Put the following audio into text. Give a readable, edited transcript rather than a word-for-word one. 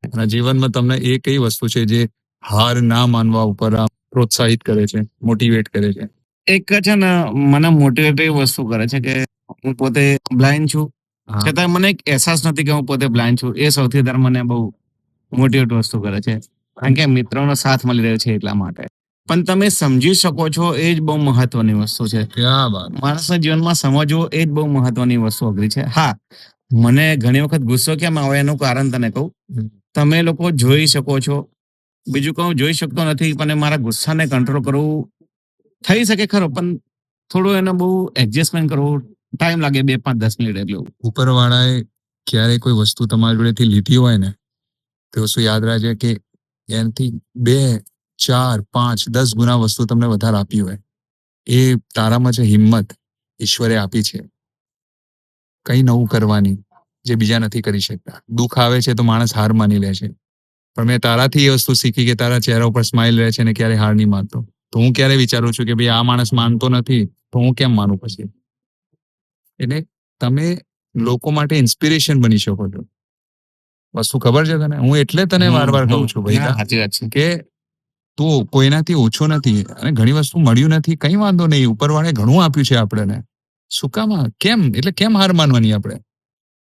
અને જીવનમાં તમને એ કઈ વસ્તુ છે જે હાર ના માનવા ઉપર પ્રોત્સાહિત કરે છે, મોટિવેટ કરે છે? એક છે ને મને મોટિવેટ એ વસ્તુ કરે છે કે હું પોતે બ્લાઇન્ડ છું, છતાં મને એક અહેસાસ નથી કે હું પોતે બ્લાઇન્ડ છું. એ સૌથી વધારે મને બહુ મોટિવેટ વસ્તુ કરે છે, કારણ કે મિત્રોનો સાથ મળી રહ્યો છે એટલા માટે. પણ તમે સમજી શકો છો એ જ બહુ મહત્વની વસ્તુ છે. ક્યાં વાત. માણસના જીવનમાં સમજવું એ જ બહુ મહત્વની વસ્તુ અઘરી છે. હા, મને ઘણી વખત ગુસ્સો કેમ આવે એનું કારણ તને કહું. તમે લોકો જોઈ શકો છો, બીજું કહું જોઈ શકતો નથી, પણ મારા ગુસ્સાને કંટ્રોલ કરવું થઈ શકે ખરો, પણ થોડું એને બહુ એડજસ્ટમેન્ટ કરવું ટાઈમ લાગે, 2-5-10 મિનિટ એટલું. ઉપરવાળાએ ક્યારે કોઈ વસ્તુ તમારી જોડેથી લીધી હોય ને તો વસ્તુ યાદ રાખજે કે એનાથી 2, 4, 5, 10 ગુના વસ્તુ તમને વધારે આપી હોય. એ તારામાં જે હિંમત ઈશ્વરે આપી છે કઈ નવું કરવાની જે બીજા નથી કરી શકતા. દુઃખ આવે છે તો માણસ હાર માની લે છે, પણ મેં તારાથી એ વસ્તુ શીખી કે તારા ચહેરા ઉપર સ્માઇલ રહે છે ને ક્યારે હાર નહીં માનતો. તો હું ક્યારે વિચારું છું કે ભાઈ આ માણસ માનતો નથી તો હું કેમ માનું પછી. એટલે તમે લોકો માટે ઇન્સ્પિરેશન બની શકો છો. વસ્તુ ખબર છે તને? હું એટલે તને વાર કહું છું ભાઈ સાચી વાત છે કે તું કોઈનાથી ઓછો નથી, અને ઘણી વસ્તુ મળ્યું નથી કઈ વાંધો નહીં, ઉપરવાળે ઘણું આપ્યું છે આપણને. શું કામ કેમ એટલે કેમ હાર માનવાની આપણે?